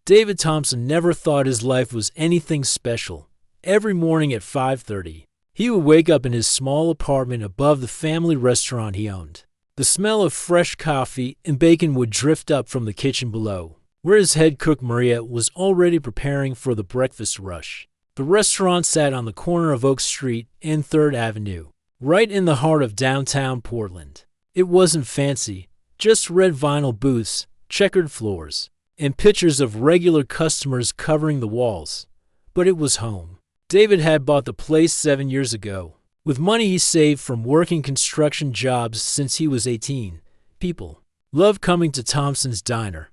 David Thompson never thought his life was anything special. Every morning at 5:30, he would wake up in his small apartment above the family restaurant he owned. The smell of fresh coffee and bacon would drift up from the kitchen below, where his head cook Maria was already preparing for the breakfast rush. The restaurant sat on the corner of Oak Street and 3rd Avenue, right in the heart of downtown Portland. It wasn't fancy, just red vinyl booths, checkered floors, and pictures of regular customers covering the walls. But it was home. David had bought the place 7 years ago, with money he saved from working construction jobs since he was 18. People loved coming to Thompson's Diner.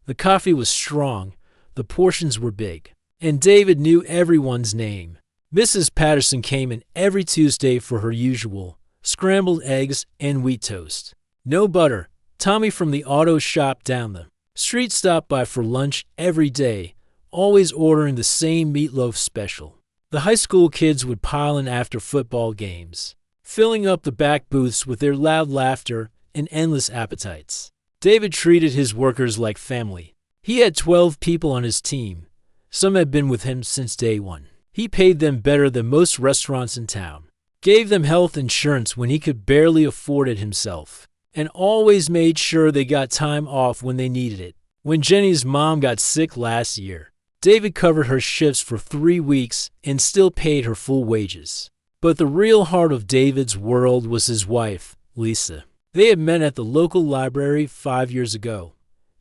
The coffee was strong, the portions were big, and David knew everyone's name. Mrs. Patterson came in every Tuesday for her usual scrambled eggs and wheat toast. No butter. Tommy from the auto shop down the street stopped by for lunch every day, always ordering the same meatloaf special. The high school kids would pile in after football games, filling up the back booths with their loud laughter and endless appetites. David treated his workers like family. He had 12 people on his team. Some had been with him since day one. He paid them better than most restaurants in town, gave them health insurance when he could barely afford it himself, and always made sure they got time off when they needed it. When Jenny's mom got sick last year, David covered her shifts for 3 weeks and still paid her full wages. But the real heart of David's world was his wife, Lisa. They had met at the local library 5 years ago.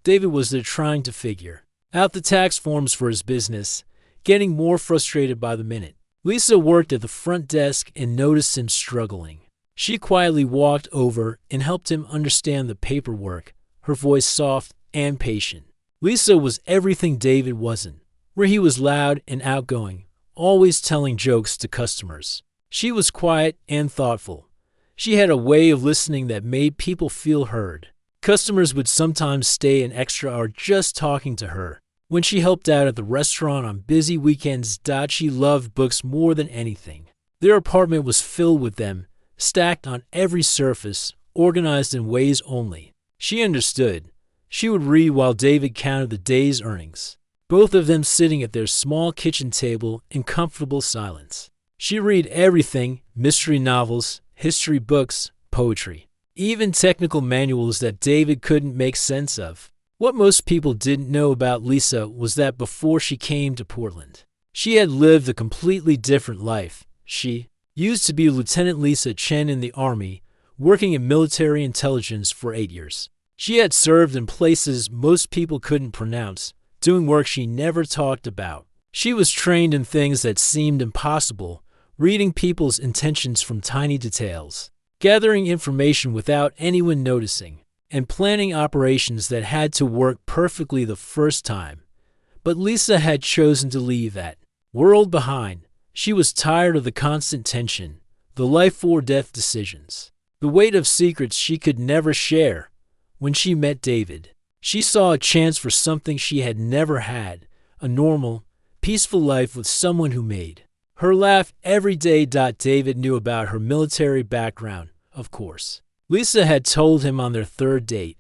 David was there trying to figure out the tax forms for his business, getting more frustrated by the minute. Lisa worked at the front desk and noticed him struggling. She quietly walked over and helped him understand the paperwork, her voice soft and patient. Lisa was everything David wasn't, where he was loud and outgoing, always telling jokes to customers. She was quiet and thoughtful. She had a way of listening that made people feel heard. Customers would sometimes stay an extra hour just talking to her. When she helped out at the restaurant on busy weekends, she loved books more than anything. Their apartment was filled with them, stacked on every surface, organized in ways only she understood. She would read while David counted the day's earnings, both of them sitting at their small kitchen table in comfortable silence. She read everything: mystery novels, history books, poetry, even technical manuals that David couldn't make sense of. What most people didn't know about Lisa was that before she came to Portland, she had lived a completely different life. She used to be Lieutenant Lisa Chen in the Army, working in military intelligence for 8 years. She had served in places most people couldn't pronounce, doing work she never talked about. She was trained in things that seemed impossible, reading people's intentions from tiny details, gathering information without anyone noticing, and planning operations that had to work perfectly the first time. But Lisa had chosen to leave that world behind. She was tired of the constant tension, the life-or-death decisions, the weight of secrets she could never share. When she met David, she saw a chance for something she had never had, a normal, peaceful life with someone who made her laugh every day. David knew about her military background, of course. Lisa had told him on their third date,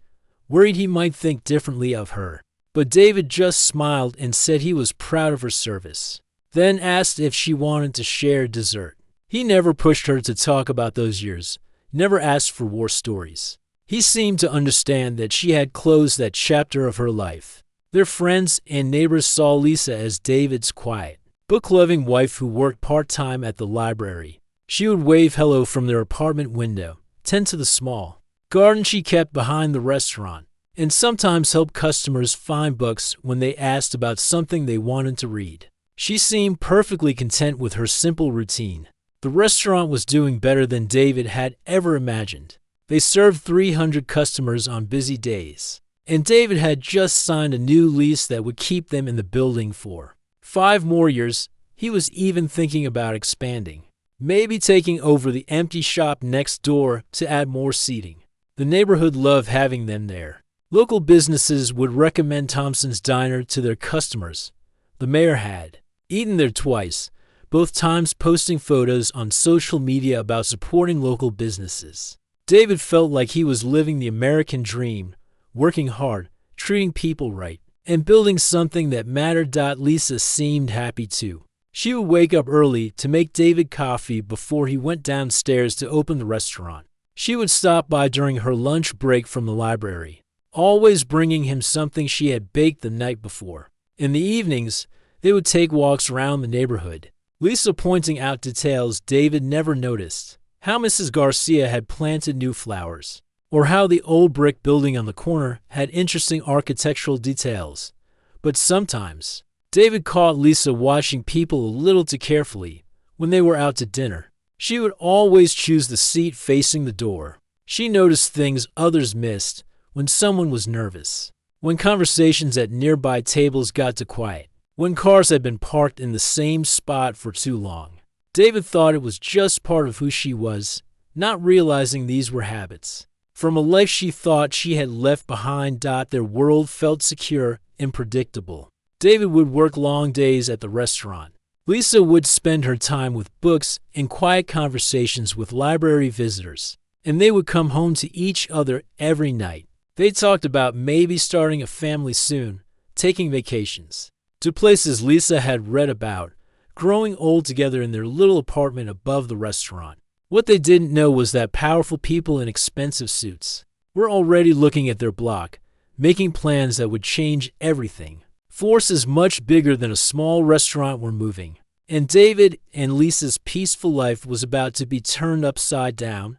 worried he might think differently of her. But David just smiled and said he was proud of her service, then asked if she wanted to share dessert. He never pushed her to talk about those years, never asked for war stories. He seemed to understand that she had closed that chapter of her life. Their friends and neighbors saw Lisa as David's quiet, book-loving wife who worked part-time at the library. She would wave hello from their apartment window, tend to the small garden she kept behind the restaurant, and sometimes help customers find books when they asked about something they wanted to read. She seemed perfectly content with her simple routine. The restaurant was doing better than David had ever imagined. They served 300 customers on busy days, and David had just signed a new lease that would keep them in the building for 5 more years. He was even thinking about expanding, maybe taking over the empty shop next door to add more seating. The neighborhood loved having them there. Local businesses would recommend Thompson's Diner to their customers. The mayor had eaten there twice, both times posting photos on social media about supporting local businesses. David felt like he was living the American dream, working hard, treating people right, and building something that mattered. Lisa seemed happy too. She would wake up early to make David coffee before he went downstairs to open the restaurant. She would stop by during her lunch break from the library, always bringing him something she had baked the night before. In the evenings, they would take walks around the neighborhood, Lisa pointing out details David never noticed, how Mrs. Garcia had planted new flowers, or how the old brick building on the corner had interesting architectural details. But sometimes, David caught Lisa watching people a little too carefully when they were out to dinner. She would always choose the seat facing the door. She noticed things others missed when someone was nervous, when conversations at nearby tables got too quiet, when cars had been parked in the same spot for too long. David thought it was just part of who she was, not realizing these were habits. From a life she thought she had left behind. Their world felt secure and predictable. David would work long days at the restaurant. Lisa would spend her time with books and quiet conversations with library visitors, and they would come home to each other every night. They talked about maybe starting a family soon, taking vacations to places Lisa had read about, growing old together in their little apartment above the restaurant. What they didn't know was that powerful people in expensive suits were already looking at their block, making plans that would change everything. Forces much bigger than a small restaurant were moving, and David and Lisa's peaceful life was about to be turned upside down.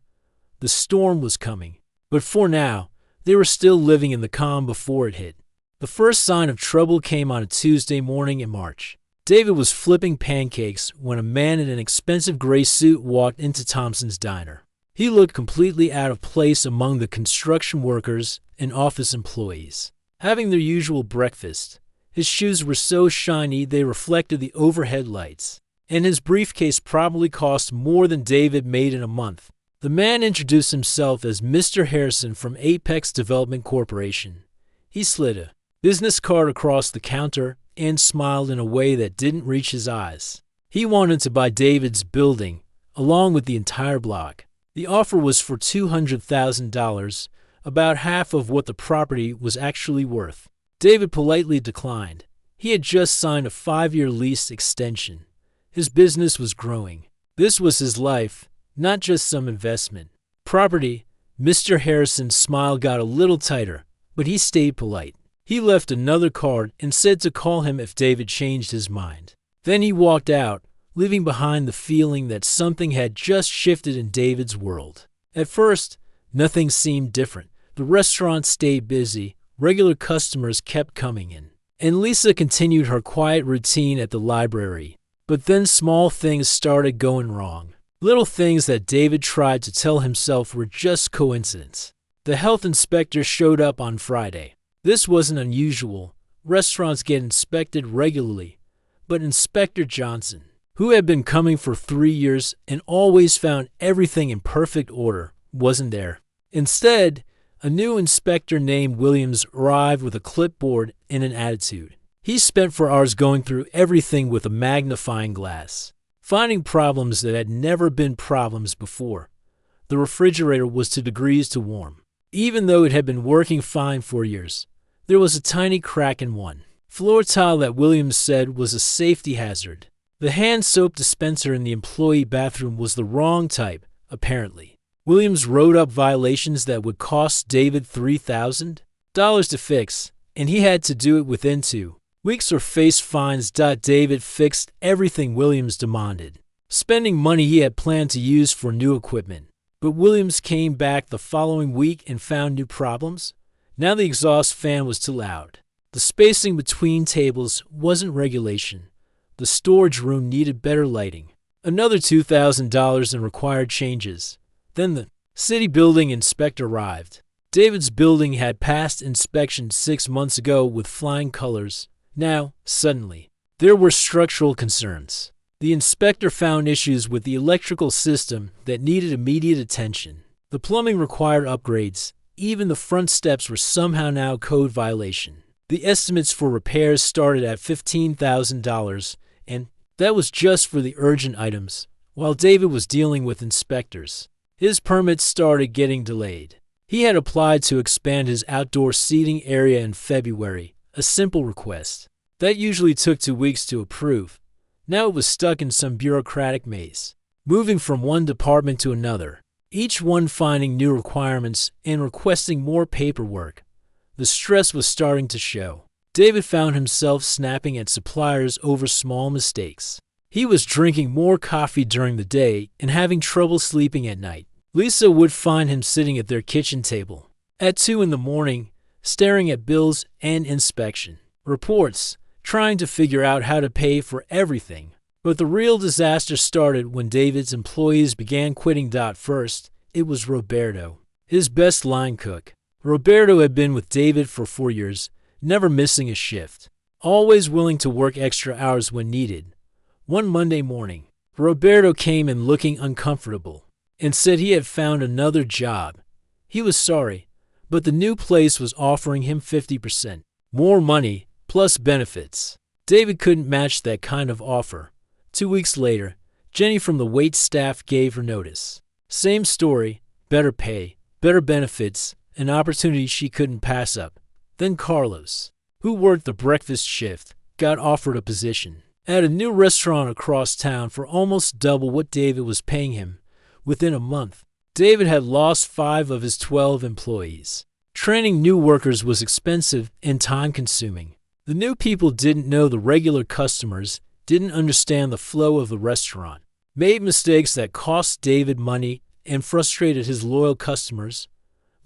The storm was coming, but for now, they were still living in the calm before it hit. The first sign of trouble came on a Tuesday morning in March. David was flipping pancakes when a man in an expensive gray suit walked into Thompson's diner. He looked completely out of place among the construction workers and office employees, having their usual breakfast. His shoes were so shiny they reflected the overhead lights, and his briefcase probably cost more than David made in a month. The man introduced himself as Mr. Harrison from Apex Development Corporation. He slid a business card across the counter and smiled in a way that didn't reach his eyes. He wanted to buy David's building, along with the entire block. The offer was for $200,000, about half of what the property was actually worth. David politely declined. He had just signed a 5-year lease extension. His business was growing. This was his life, not just some investment. Property. Mr. Harrison's smile got a little tighter, but he stayed polite. He left another card and said to call him if David changed his mind. Then he walked out, leaving behind the feeling that something had just shifted in David's world. At first, nothing seemed different. The restaurant stayed busy. Regular customers kept coming in, and Lisa continued her quiet routine at the library. But then small things started going wrong. Little things that David tried to tell himself were just coincidence. The health inspector showed up on Friday. This wasn't unusual. Restaurants get inspected regularly. But Inspector Johnson, who had been coming for 3 years and always found everything in perfect order, wasn't there. Instead, a new inspector named Williams arrived with a clipboard and an attitude. He spent 4 hours going through everything with a magnifying glass, finding problems that had never been problems before. The refrigerator was 2 degrees too warm. Even though it had been working fine for years, there was a tiny crack in one floor tile that Williams said was a safety hazard. The hand soap dispenser in the employee bathroom was the wrong type, apparently. Williams wrote up violations that would cost David $3,000 to fix, and he had to do it within 2 weeks or face fines. David fixed everything Williams demanded, spending money he had planned to use for new equipment. But Williams came back the following week and found new problems. Now the exhaust fan was too loud. The spacing between tables wasn't regulation. The storage room needed better lighting. Another $2,000 in required changes. Then the city building inspector arrived. David's building had passed inspection 6 months ago with flying colors. Now, suddenly, there were structural concerns. The inspector found issues with the electrical system that needed immediate attention. The plumbing required upgrades. Even the front steps were somehow now a code violation. The estimates for repairs started at $15,000, and that was just for the urgent items, while David was dealing with inspectors. His permits started getting delayed. He had applied to expand his outdoor seating area in February, a simple request. That usually took 2 weeks to approve. Now it was stuck in some bureaucratic maze, moving from one department to another, each one finding new requirements and requesting more paperwork. The stress was starting to show. David found himself snapping at suppliers over small mistakes. He was drinking more coffee during the day and having trouble sleeping at night. Lisa would find him sitting at their kitchen table at 2 in the morning, staring at bills and inspection reports, trying to figure out how to pay for everything. But the real disaster started when David's employees began quitting. First, it was Roberto, his best line cook. Roberto had been with David for 4 years, never missing a shift, always willing to work extra hours when needed. One Monday morning, Roberto came in looking uncomfortable and said he had found another job. He was sorry, but the new place was offering him 50% more money plus benefits. David couldn't match that kind of offer. 2 weeks later, Jenny from the wait staff gave her notice. Same story, better pay, better benefits, an opportunity she couldn't pass up. Then Carlos, who worked the breakfast shift, got offered a position at a new restaurant across town for almost double what David was paying him. Within a month, David had lost 5 of his 12 employees. Training new workers was expensive and time-consuming. The new people didn't know the regular customers, didn't understand the flow of the restaurant, made mistakes that cost David money and frustrated his loyal customers.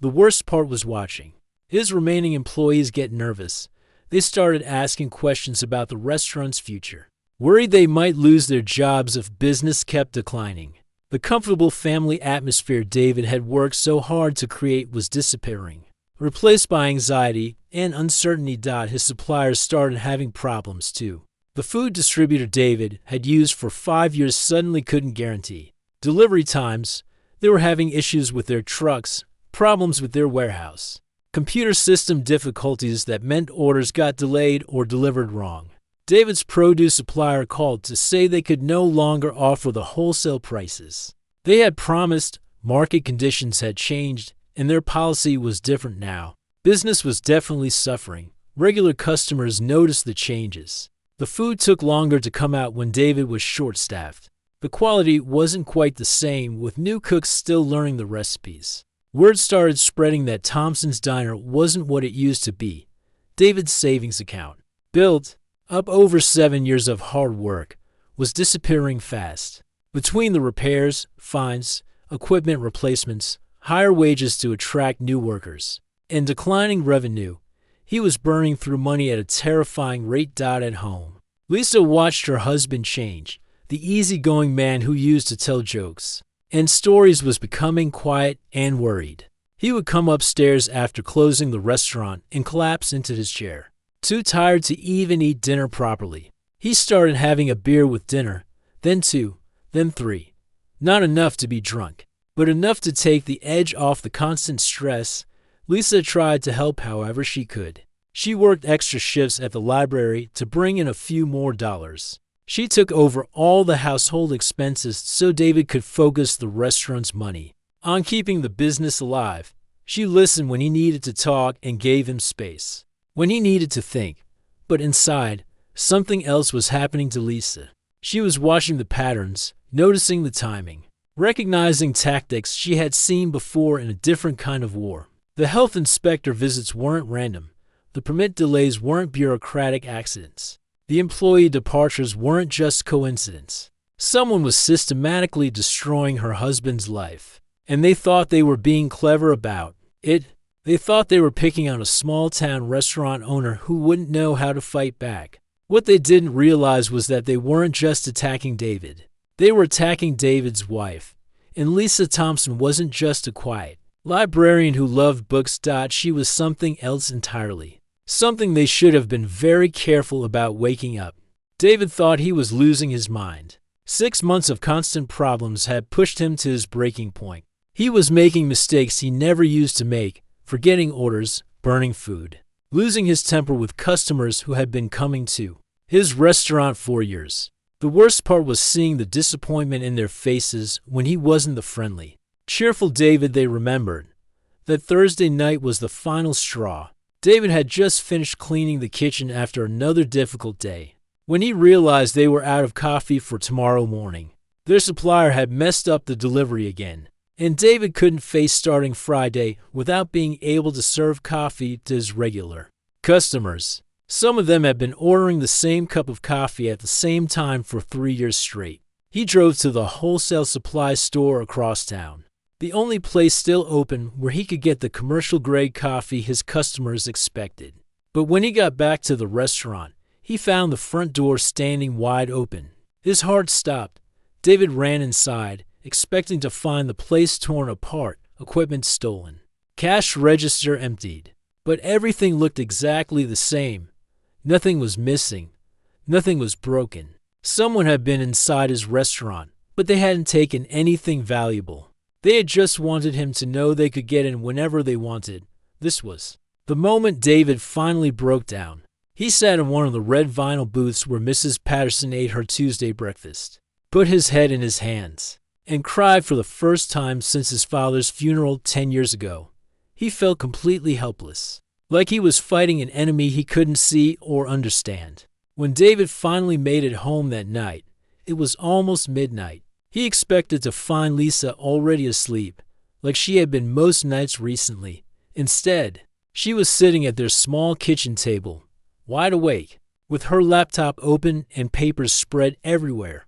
The worst part was watching his remaining employees get nervous. They started asking questions about the restaurant's future, worried they might lose their jobs if business kept declining. The comfortable family atmosphere David had worked so hard to create was disappearing, replaced by anxiety and uncertainty. His suppliers started having problems too. The food distributor David had used for 5 years suddenly couldn't guarantee delivery times. They were having issues with their trucks, problems with their warehouse, computer system difficulties that meant orders got delayed or delivered wrong. David's produce supplier called to say they could no longer offer the wholesale prices they had promised. Market conditions had changed, and their policy was different now. Business was definitely suffering. Regular customers noticed the changes. The food took longer to come out when David was short-staffed. The quality wasn't quite the same, with new cooks still learning the recipes. Word started spreading that Thompson's Diner wasn't what it used to be. David's savings account, built up over 7 years of hard work, was disappearing fast. Between the repairs, fines, equipment replacements, higher wages to attract new workers, and declining revenue, he was burning through money at a terrifying rate. At home, Lisa watched her husband change. The easygoing man who used to tell jokes and stories was becoming quiet and worried. He would come upstairs after closing the restaurant and collapse into his chair, too tired to even eat dinner properly. He started having a beer with dinner, then 2, then 3. Not enough to be drunk, but enough to take the edge off the constant stress. Lisa tried to help however she could. She worked extra shifts at the library to bring in a few more dollars. She took over all the household expenses so David could focus the restaurant's money on keeping the business alive. She listened when he needed to talk and gave him space when he needed to think. But inside, something else was happening to Lisa. She was watching the patterns, noticing the timing, recognizing tactics she had seen before in a different kind of war. The health inspector visits weren't random. The permit delays weren't bureaucratic accidents. The employee departures weren't just coincidence. Someone was systematically destroying her husband's life, and they thought they were being clever about it. They thought they were picking on a small-town restaurant owner who wouldn't know how to fight back. What they didn't realize was that they weren't just attacking David. They were attacking David's wife. And Lisa Thompson wasn't just a quiet librarian who loved books. She was something else entirely. Something they should have been very careful about waking up. David thought he was losing his mind. 6 months of constant problems had pushed him to his breaking point. He was making mistakes he never used to make, forgetting orders, burning food, losing his temper with customers who had been coming to his restaurant for years. The worst part was seeing the disappointment in their faces when he wasn't the friendly, cheerful David they remembered. That Thursday night was the final straw. David had just finished cleaning the kitchen after another difficult day when he realized they were out of coffee for tomorrow morning. Their supplier had messed up the delivery again, and David couldn't face starting Friday without being able to serve coffee to his regular customers. Some of them had been ordering the same cup of coffee at the same time for 3 years straight. He drove to the wholesale supply store across town, the only place still open where he could get the commercial-grade coffee his customers expected. But when he got back to the restaurant, he found the front door standing wide open. His heart stopped. David ran inside, expecting to find the place torn apart, equipment stolen, cash register emptied. But everything looked exactly the same. Nothing was missing. Nothing was broken. Someone had been inside his restaurant, but they hadn't taken anything valuable. They had just wanted him to know they could get in whenever they wanted. This was the moment David finally broke down. He sat in one of the red vinyl booths where Mrs. Patterson ate her Tuesday breakfast, put his head in his hands, and cried for the first time since his father's funeral 10 years ago. He felt completely helpless, like he was fighting an enemy he couldn't see or understand. When David finally made it home that night, it was almost midnight. He expected to find Lisa already asleep, like she had been most nights recently. Instead, she was sitting at their small kitchen table, wide awake, with her laptop open and papers spread everywhere.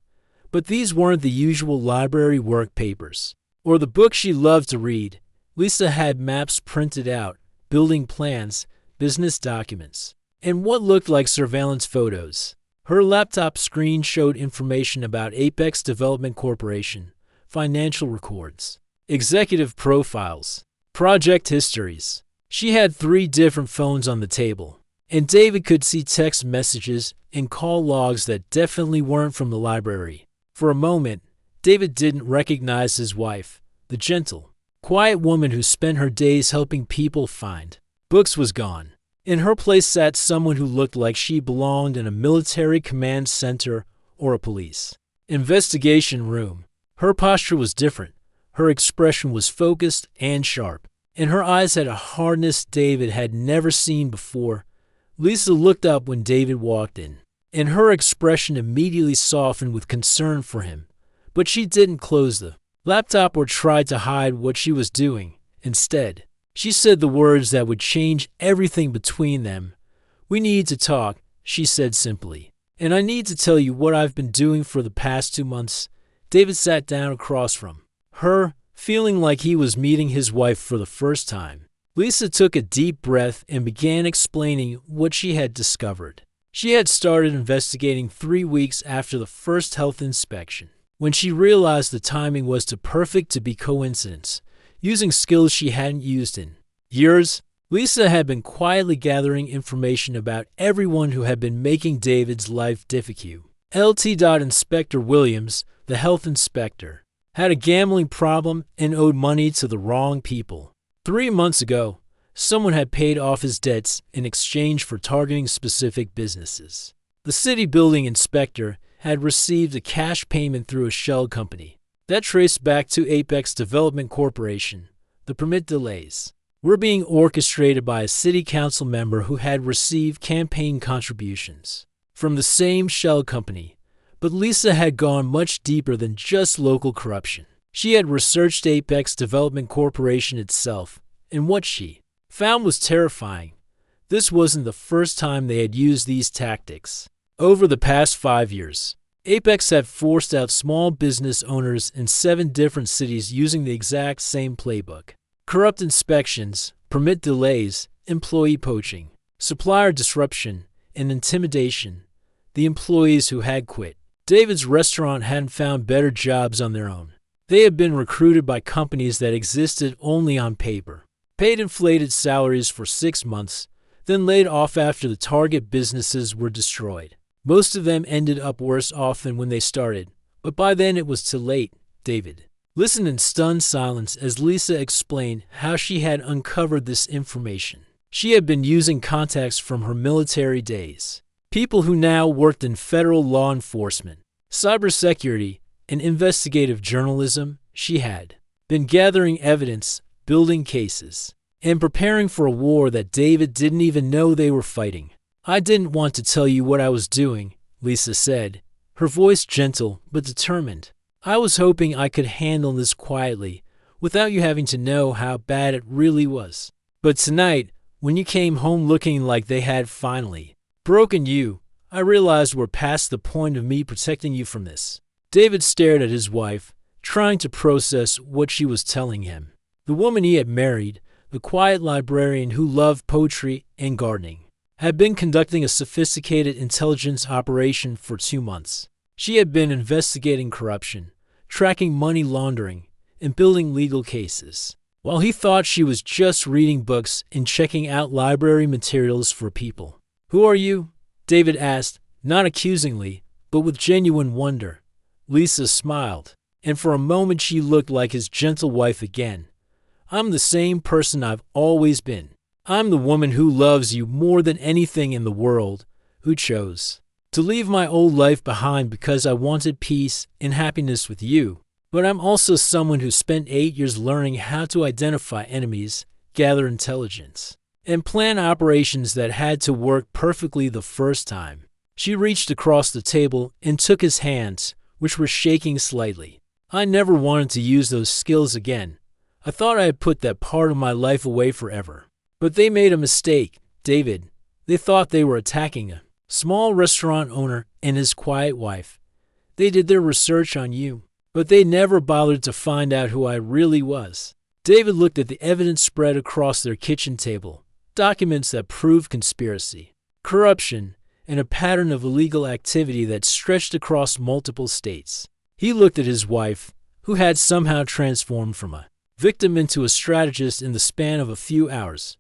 But these weren't the usual library work papers, or the book she loved to read. Lisa had maps printed out, building plans, business documents, and what looked like surveillance photos. Her laptop screen showed information about Apex Development Corporation, financial records, executive profiles, project histories. She had 3 different phones on the table, and David could see text messages and call logs that definitely weren't from the library. For a moment, David didn't recognize his wife, the gentle, quiet woman who spent her days helping people find books was gone. In her place sat someone who looked like she belonged in a military command center or a police investigation room. Her posture was different. Her expression was focused and sharp, and her eyes had a hardness David had never seen before. Lisa looked up when David walked in, and her expression immediately softened with concern for him. But she didn't close the laptop or try to hide what she was doing. Instead, she said the words that would change everything between them. "We need to talk," she said simply. "And I need to tell you what I've been doing for the past 2 months." David sat down across from her, feeling like he was meeting his wife for the first time. Lisa took a deep breath and began explaining what she had discovered. She had started investigating 3 weeks after the first health inspection, when she realized the timing was too perfect to be coincidence. Using skills she hadn't used in years, Lisa had been quietly gathering information about everyone who had been making David's life difficult. LT. Inspector Williams, the health inspector, had a gambling problem and owed money to the wrong people. 3 months ago, someone had paid off his debts in exchange for targeting specific businesses. The city building inspector had received a cash payment through a shell company that traced back to Apex Development Corporation. The permit delays were being orchestrated by a city council member who had received campaign contributions from the same shell company. But Lisa had gone much deeper than just local corruption. She had researched Apex Development Corporation itself, and what she found was terrifying. This wasn't the first time they had used these tactics. Over the past 5 years, Apex had forced out small business owners in 7 different cities using the exact same playbook. Corrupt inspections, permit delays, employee poaching, supplier disruption, and intimidation. The employees who had quit David's restaurant hadn't found better jobs on their own. They had been recruited by companies that existed only on paper, paid inflated salaries for 6 months, then laid off after the target businesses were destroyed. Most of them ended up worse off than when they started, but by then it was too late. David listened in stunned silence as Lisa explained how she had uncovered this information. She had been using contacts from her military days, people who now worked in federal law enforcement, cybersecurity, and investigative journalism. She had been gathering evidence, building cases, and preparing for a war that David didn't even know they were fighting. I didn't want to tell you what I was doing, Lisa said, her voice gentle but determined. I was hoping I could handle this quietly, without you having to know how bad it really was. But tonight, when you came home looking like they had finally broken you, I realized we're past the point of me protecting you from this. David stared at his wife, trying to process what she was telling him. The woman he had married, the quiet librarian who loved poetry and gardening, had been conducting a sophisticated intelligence operation for 2 months. She had been investigating corruption, tracking money laundering, and building legal cases, while he thought she was just reading books and checking out library materials for people. "Who are you?" David asked, not accusingly, but with genuine wonder. Lisa smiled, and for a moment she looked like his gentle wife again. "I'm the same person I've always been. I'm the woman who loves you more than anything in the world, who chose to leave my old life behind because I wanted peace and happiness with you. But I'm also someone who spent 8 years learning how to identify enemies, gather intelligence, and plan operations that had to work perfectly the first time." She reached across the table and took his hands, which were shaking slightly. "I never wanted to use those skills again. I thought I had put that part of my life away forever. But they made a mistake, David. They thought they were attacking a small restaurant owner and his quiet wife. They did their research on you, but they never bothered to find out who I really was." David looked at the evidence spread across their kitchen table, documents that proved conspiracy, corruption, and a pattern of illegal activity that stretched across multiple states. He looked at his wife, who had somehow transformed from a victim into a strategist in the span of a few hours.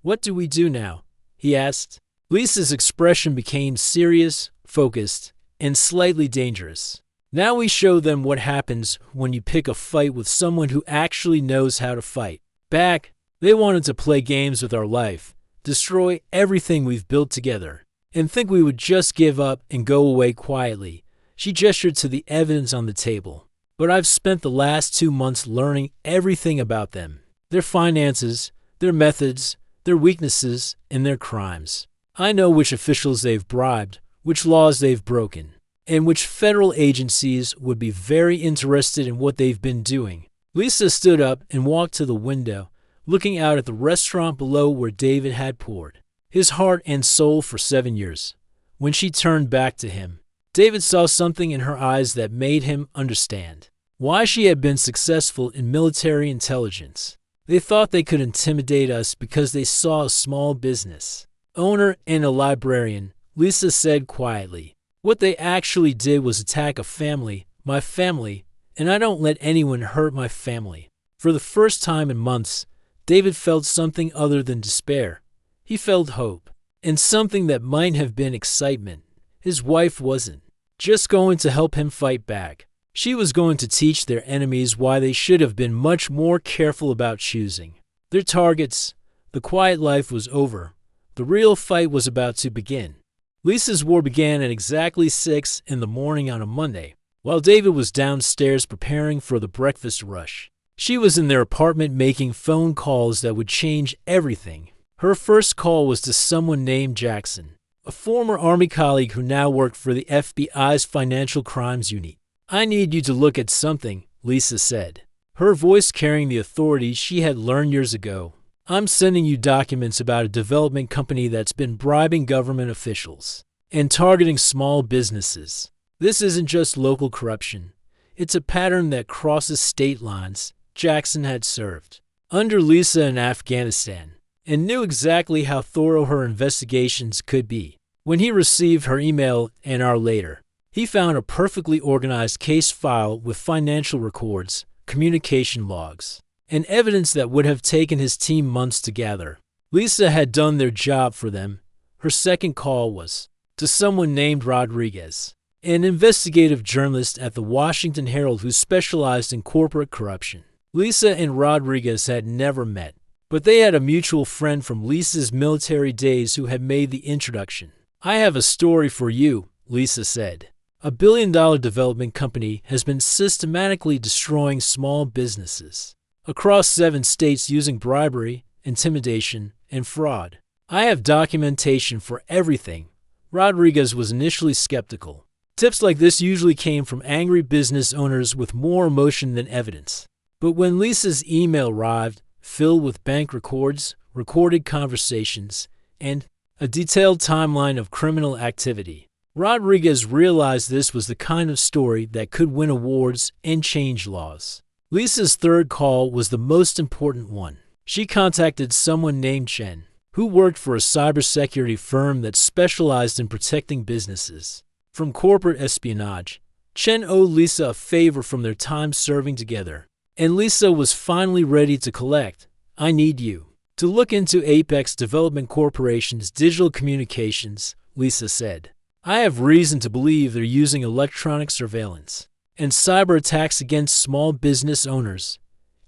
"What do we do now?" he asked. Lisa's expression became serious, focused, and slightly dangerous. "Now we show them what happens when you pick a fight with someone who actually knows how to fight back. They wanted to play games with our life, destroy everything we've built together, and think we would just give up and go away quietly." She gestured to the evidence on the table. "But I've spent the last 2 months learning everything about them, their finances, their methods, their weaknesses, and their crimes. I know which officials they've bribed, which laws they've broken, and which federal agencies would be very interested in what they've been doing." Lisa stood up and walked to the window, looking out at the restaurant below where David had poured his heart and soul for 7 years. When she turned back to him, David saw something in her eyes that made him understand why she had been successful in military intelligence. "They thought they could intimidate us because they saw a small business owner and a librarian," Lisa said quietly. "What they actually did was attack a family, my family, and I don't let anyone hurt my family." For the first time in months, David felt something other than despair. He felt hope, and something that might have been excitement. His wife wasn't just going to help him fight back. She was going to teach their enemies why they should have been much more careful about choosing their targets. The quiet life was over. The real fight was about to begin. Lisa's war began at exactly 6 in the morning on a Monday, while David was downstairs preparing for the breakfast rush. She was in their apartment making phone calls that would change everything. Her first call was to someone named Jackson, a former Army colleague who now worked for the FBI's Financial Crimes Unit. "I need you to look at something," Lisa said, her voice carrying the authority she had learned years ago. "I'm sending you documents about a development company that's been bribing government officials and targeting small businesses. This isn't just local corruption. It's a pattern that crosses state lines." Jackson had served under Lisa in Afghanistan and knew exactly how thorough her investigations could be. When he received her email an hour later, he found a perfectly organized case file with financial records, communication logs, and evidence that would have taken his team months to gather. Lisa had done their job for them. Her second call was to someone named Rodriguez, an investigative journalist at the Washington Herald who specialized in corporate corruption. Lisa and Rodriguez had never met, but they had a mutual friend from Lisa's military days who had made the introduction. "I have a story for you," Lisa said. "A billion-dollar development company has been systematically destroying small businesses across 7 states using bribery intimidation, and fraud. I have documentation for everything. Rodriguez was initially skeptical. Tips like this usually came from angry business owners with more emotion than evidence. But when Lisa's email arrived, filled with bank records, recorded conversations, and a detailed timeline of criminal activity, Rodriguez realized this was the kind of story that could win awards and change laws. Lisa's third call was the most important one. She contacted someone named Chen, who worked for a cybersecurity firm that specialized in protecting businesses from corporate espionage. Chen owed Lisa a favor from their time serving together, and Lisa was finally ready to collect. I need you to look into Apex Development Corporation's digital communications, Lisa said. I have reason to believe they're using electronic surveillance and cyber attacks against small business owners.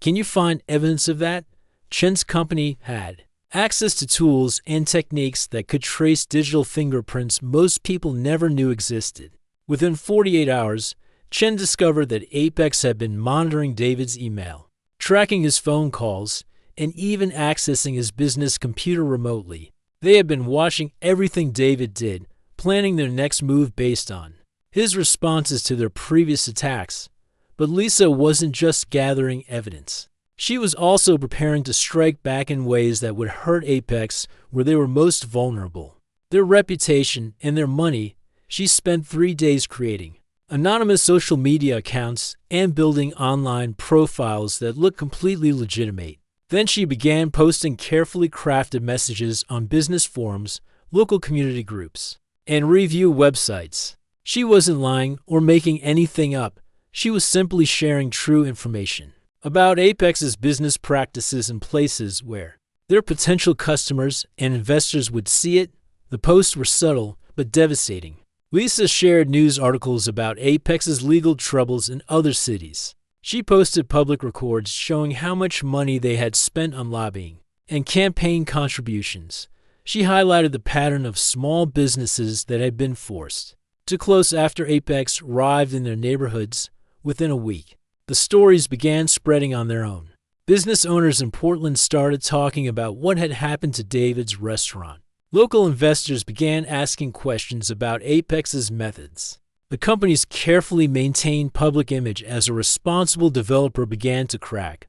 Can you find evidence of that? Chen's company had access to tools and techniques that could trace digital fingerprints most people never knew existed. Within 48 hours, Chen discovered that Apex had been monitoring David's email, tracking his phone calls, and even accessing his business computer remotely. They had been watching everything David did, planning their next move based on his responses to their previous attacks. But Lisa wasn't just gathering evidence. She was also preparing to strike back in ways that would hurt Apex where they were most vulnerable. Their reputation and their money. She spent 3 days creating anonymous social media accounts and building online profiles that looked completely legitimate. Then she began posting carefully crafted messages on business forums, local community groups, and review websites. She wasn't lying or making anything up. She was simply sharing true information about Apex's business practices in places where their potential customers and investors would see it. The posts were subtle but devastating. Lisa shared news articles about Apex's legal troubles in other cities. She posted public records showing how much money they had spent on lobbying and campaign contributions. She highlighted the pattern of small businesses that had been forced to close after Apex arrived in their neighborhoods within a week. The stories began spreading on their own. Business owners in Portland started talking about what had happened to David's restaurant. Local investors began asking questions about Apex's methods. The company's carefully maintained public image as a responsible developer began to crack.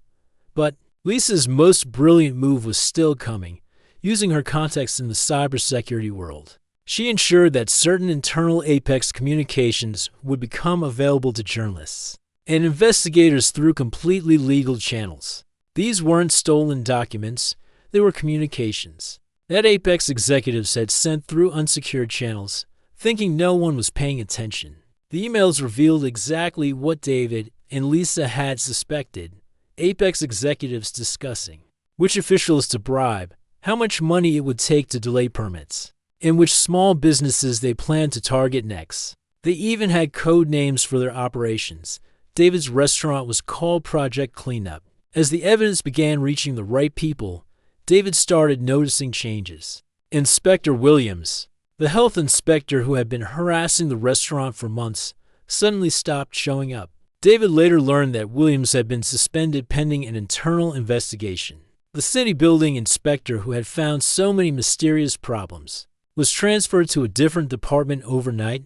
But Lisa's most brilliant move was still coming, using her contacts in the cybersecurity world. She ensured that certain internal Apex communications would become available to journalists and investigators through completely legal channels. These weren't stolen documents, they were communications that Apex executives had sent through unsecured channels, thinking no one was paying attention. The emails revealed exactly what David and Lisa had suspected, Apex executives discussing which officials to bribe, how much money it would take to delay permits, and which small businesses they planned to target next. They even had code names for their operations. David's restaurant was called Project Cleanup. As the evidence began reaching the right people, David started noticing changes. Inspector Williams, the health inspector who had been harassing the restaurant for months, suddenly stopped showing up. David later learned that Williams had been suspended pending an internal investigation. The city building inspector who had found so many mysterious problems was transferred to a different department overnight.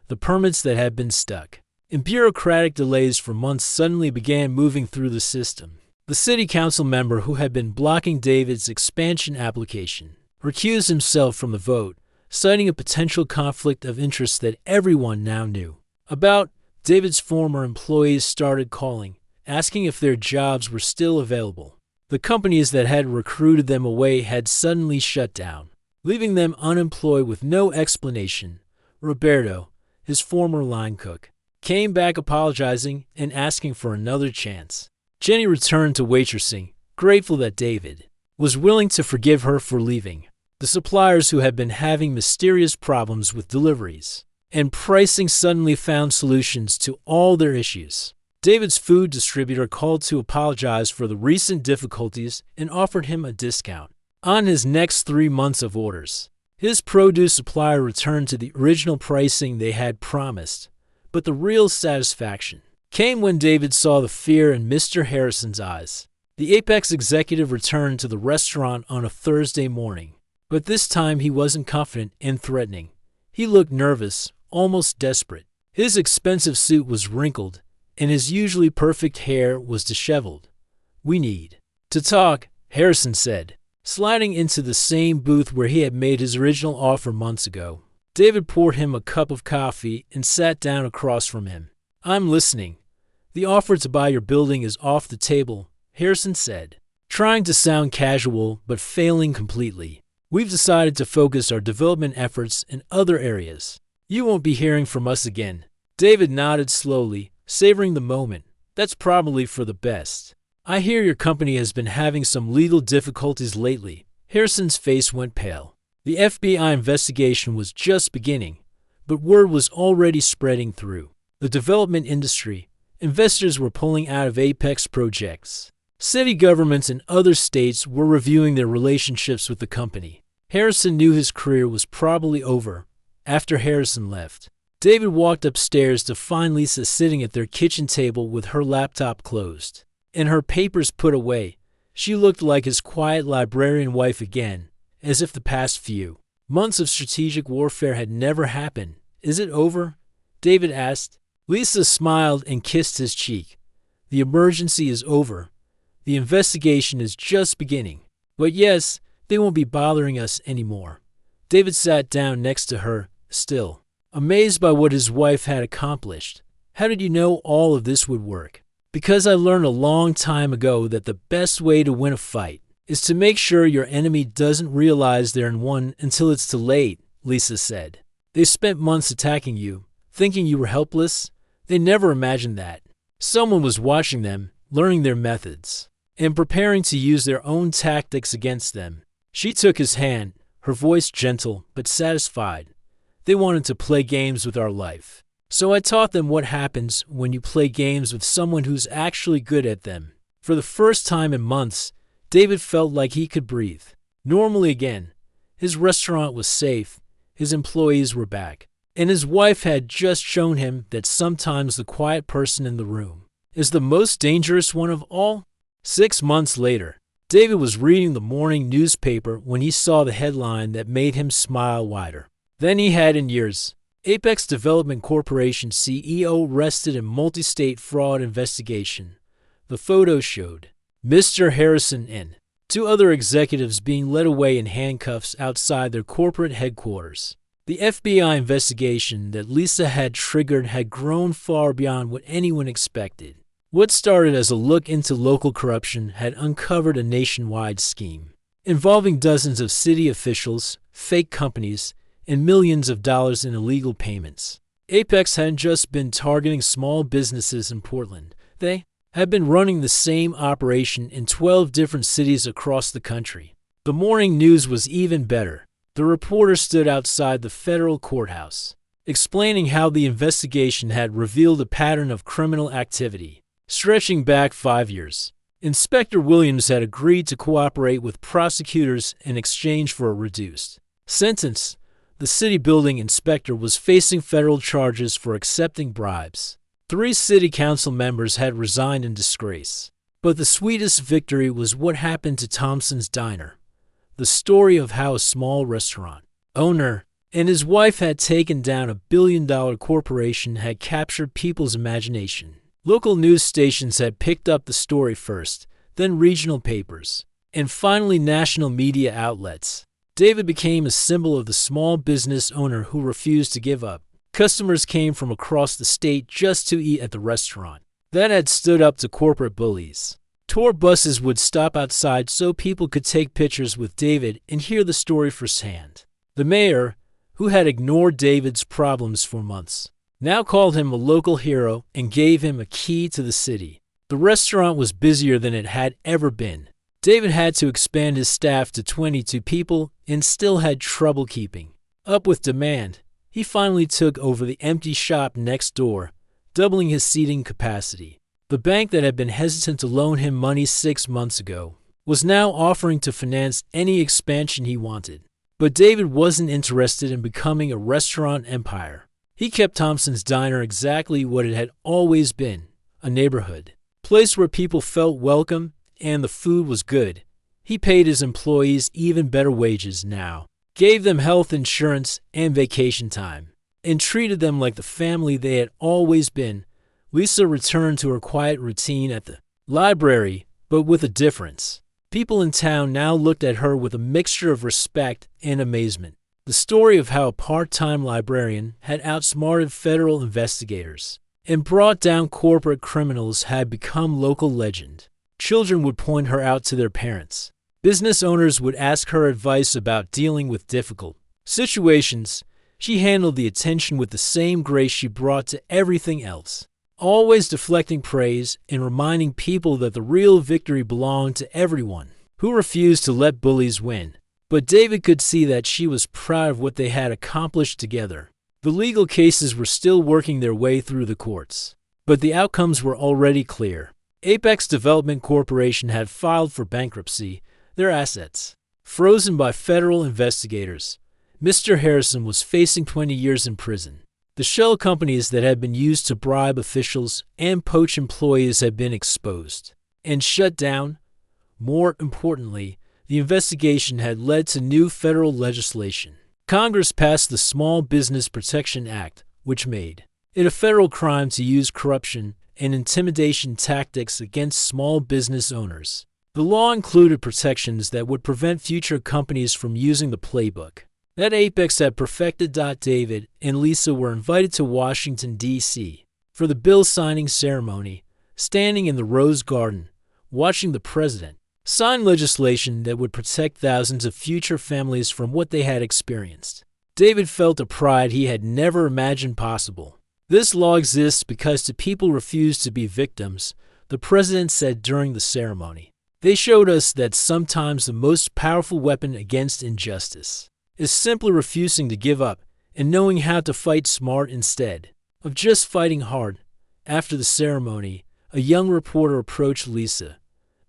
The permits that had been stuck and bureaucratic delays for months suddenly began moving through the system. The city council member who had been blocking David's expansion application recused himself from the vote, citing a potential conflict of interest that everyone now knew about. David's former employees started calling, asking if their jobs were still available. The companies that had recruited them away had suddenly shut down, leaving them unemployed with no explanation. Roberto, his former line cook, came back apologizing and asking for another chance. Jenny returned to waitressing, grateful that David was willing to forgive her for leaving. The suppliers who had been having mysterious problems with deliveries and pricing suddenly found solutions to all their issues. David's food distributor called to apologize for the recent difficulties and offered him a discount on his next 3 months of orders. His produce supplier returned to the original pricing they had promised, but the real satisfaction came when David saw the fear in Mr. Harrison's eyes. The Apex executive returned to the restaurant on a Thursday morning, but this time he wasn't confident and threatening. He looked nervous, almost desperate. His expensive suit was wrinkled, and his usually perfect hair was disheveled. "We need to talk," Harrison said, sliding into the same booth where he had made his original offer months ago. David poured him a cup of coffee and sat down across from him. "I'm listening. The offer to buy your building is off the table," Harrison said, trying to sound casual but failing completely. "We've decided to focus our development efforts in other areas. You won't be hearing from us again." David nodded slowly, savoring the moment. "That's probably for the best. I hear your company has been having some legal difficulties lately." Harrison's face went pale. The FBI investigation was just beginning, but word was already spreading through the development industry. Investors were pulling out of Apex projects. City governments in other states were reviewing their relationships with the company. Harrison knew his career was probably over after Harrison left. David walked upstairs to find Lisa sitting at their kitchen table with her laptop closed and her papers put away. She looked like his quiet librarian wife again, as if the past few months of strategic warfare had never happened. "Is it over?" David asked. Lisa smiled and kissed his cheek. "The emergency is over. The investigation is just beginning. But yes, they won't be bothering us anymore." David sat down next to her, still amazed by what his wife had accomplished. "How did you know all of this would work?" "Because I learned a long time ago that the best way to win a fight is to make sure your enemy doesn't realize they're in one until it's too late," Lisa said. "They spent months attacking you, thinking you were helpless. They never imagined that someone was watching them, learning their methods, and preparing to use their own tactics against them." She took his hand, her voice gentle but satisfied. "They wanted to play games with our life. So I taught them what happens when you play games with someone who's actually good at them." For the first time in months, David felt like he could breathe normally again. His restaurant was safe, his employees were back, and his wife had just shown him that sometimes the quiet person in the room is the most dangerous one of all. 6 months later, David was reading the morning newspaper when he saw the headline that made him smile wider than he had in years. Apex Development Corporation CEO arrested in multi-state fraud investigation. The photo showed Mr. Harrison and 2 other executives being led away in handcuffs outside their corporate headquarters. The FBI investigation that Lisa had triggered had grown far beyond what anyone expected. What started as a look into local corruption had uncovered a nationwide scheme involving dozens of city officials, fake companies, and millions of dollars in illegal payments. Apex hadn't just been targeting small businesses in Portland. They had been running the same operation in 12 different cities across the country. The morning news was even better. The reporter stood outside the federal courthouse, explaining how the investigation had revealed a pattern of criminal activity stretching back 5 years. Inspector Williams had agreed to cooperate with prosecutors in exchange for a reduced sentence. The city building inspector was facing federal charges for accepting bribes. 3 city council members had resigned in disgrace. But the sweetest victory was what happened to Thompson's Diner. The story of how a small restaurant owner and his wife had taken down a billion-dollar corporation had captured people's imagination. Local news stations had picked up the story first, then regional papers, and finally national media outlets. David became a symbol of the small business owner who refused to give up. Customers came from across the state just to eat at the restaurant that had stood up to corporate bullies. Tour buses would stop outside so people could take pictures with David and hear the story firsthand. The mayor, who had ignored David's problems for months, now called him a local hero and gave him a key to the city. The restaurant was busier than it had ever been. David had to expand his staff to 22 people and still had trouble keeping up with demand. He finally took over the empty shop next door, doubling his seating capacity. The bank that had been hesitant to loan him money 6 months ago was now offering to finance any expansion he wanted. But David wasn't interested in becoming a restaurant empire. He kept Thompson's Diner exactly what it had always been, a neighborhood place where people felt welcome and the food was good. He paid his employees even better wages now, gave them health insurance and vacation time, and treated them like the family they had always been. Lisa returned to her quiet routine at the library, but with a difference. People in town now looked at her with a mixture of respect and amazement. The story of how a part-time librarian had outsmarted federal investigators and brought down corporate criminals had become local legend. Children would point her out to their parents. Business owners would ask her advice about dealing with difficult situations. She handled the attention with the same grace she brought to everything else, always deflecting praise and reminding people that the real victory belonged to everyone who refused to let bullies win. But David could see that she was proud of what they had accomplished together. The legal cases were still working their way through the courts, but the outcomes were already clear. Apex Development Corporation had filed for bankruptcy, their assets frozen by federal investigators. Mr. Harrison was facing 20 years in prison. The shell companies that had been used to bribe officials and poach employees had been exposed and shut down. More importantly, the investigation had led to new federal legislation. Congress passed the Small Business Protection Act, which made it a federal crime to use corruption and intimidation tactics against small business owners. The law included protections that would prevent future companies from using the playbook that Apex had perfected. David and Lisa were invited to Washington, D.C. for the bill signing ceremony, standing in the Rose Garden, watching the president sign legislation that would protect thousands of future families from what they had experienced. David felt a pride he had never imagined possible. This law exists because the people refuse to be victims, the president said during the ceremony. They showed us that sometimes the most powerful weapon against injustice is simply refusing to give up and knowing how to fight smart instead of just fighting hard. After the ceremony, a young reporter approached Lisa.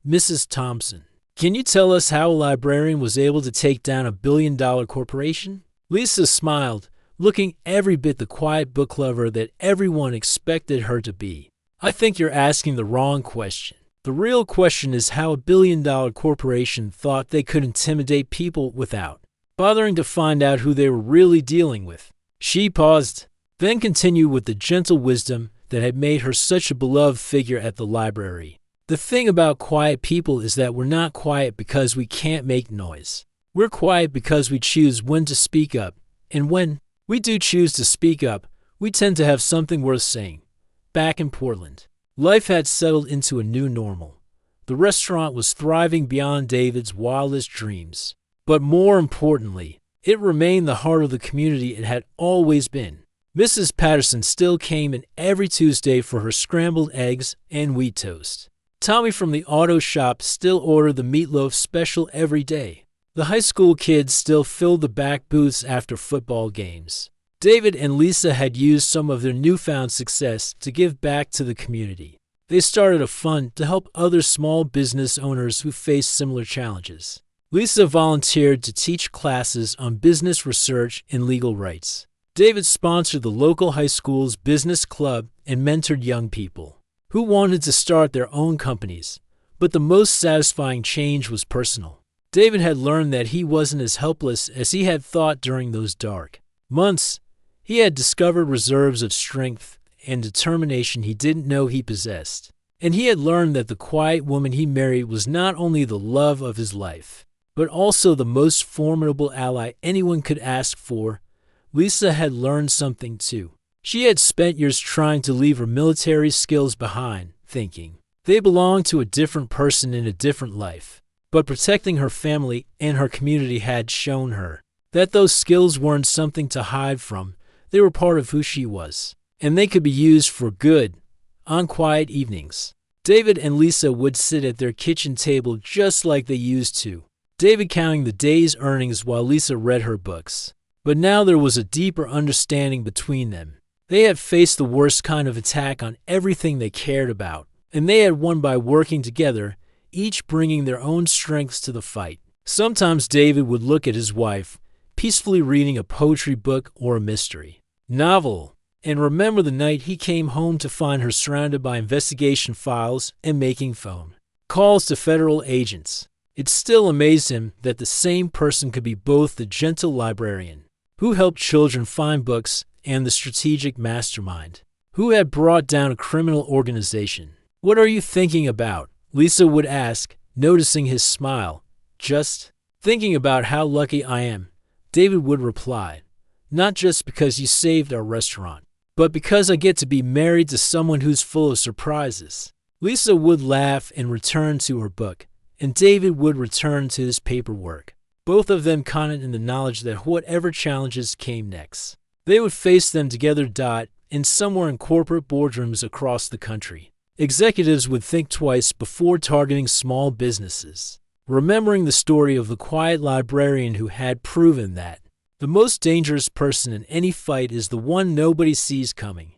Mrs. Thompson, can you tell us how a librarian was able to take down $1 billion corporation? Lisa smiled, looking every bit the quiet book lover that everyone expected her to be. I think you're asking the wrong question. The real question is how $1 billion corporation thought they could intimidate people without bothering to find out who they were really dealing with. She paused, then continued with the gentle wisdom that had made her such a beloved figure at the library. The thing about quiet people is that we're not quiet because we can't make noise. We're quiet because we choose when to speak up, and when we do choose to speak up, we tend to have something worth saying. Back in Portland, life had settled into a new normal. The restaurant was thriving beyond David's wildest dreams. But more importantly, it remained the heart of the community it had always been. Mrs. Patterson still came in every Tuesday for her scrambled eggs and wheat toast. Tommy from the auto shop still ordered the meatloaf special every day. The high school kids still filled the back booths after football games. David and Lisa had used some of their newfound success to give back to the community. They started a fund to help other small business owners who faced similar challenges. Lisa volunteered to teach classes on business research and legal rights. David sponsored the local high school's business club and mentored young people who wanted to start their own companies. But the most satisfying change was personal. David had learned that he wasn't as helpless as he had thought during those dark months. He had discovered reserves of strength and determination he didn't know he possessed. And he had learned that the quiet woman he married was not only the love of his life, but also the most formidable ally anyone could ask for. Lisa had learned something too. She had spent years trying to leave her military skills behind, thinking they belonged to a different person in a different life. But protecting her family and her community had shown her that those skills weren't something to hide from. They were part of who she was, and they could be used for good on quiet evenings. David and Lisa would sit at their kitchen table just like they used to, David counting the day's earnings while Lisa read her books. But now there was a deeper understanding between them. They had faced the worst kind of attack on everything they cared about, and they had won by working together, each bringing their own strengths to the fight. Sometimes David would look at his wife, peacefully reading a poetry book or a mystery novel, and remember the night he came home to find her surrounded by investigation files and making phone calls to federal agents. It still amazed him that the same person could be both the gentle librarian who helped children find books and the strategic mastermind who had brought down a criminal organization. "What are you thinking about?" Lisa would ask, noticing his smile. "Just thinking about how lucky I am," David would reply. "Not just because you saved our restaurant, but because I get to be married to someone who's full of surprises." Lisa would laugh and return to her book, and David would return to his paperwork, both of them confident in the knowledge that whatever challenges came next, they would face them together. In somewhere in corporate boardrooms across the country, executives would think twice before targeting small businesses, remembering the story of the quiet librarian who had proven that the most dangerous person in any fight is the one nobody sees coming.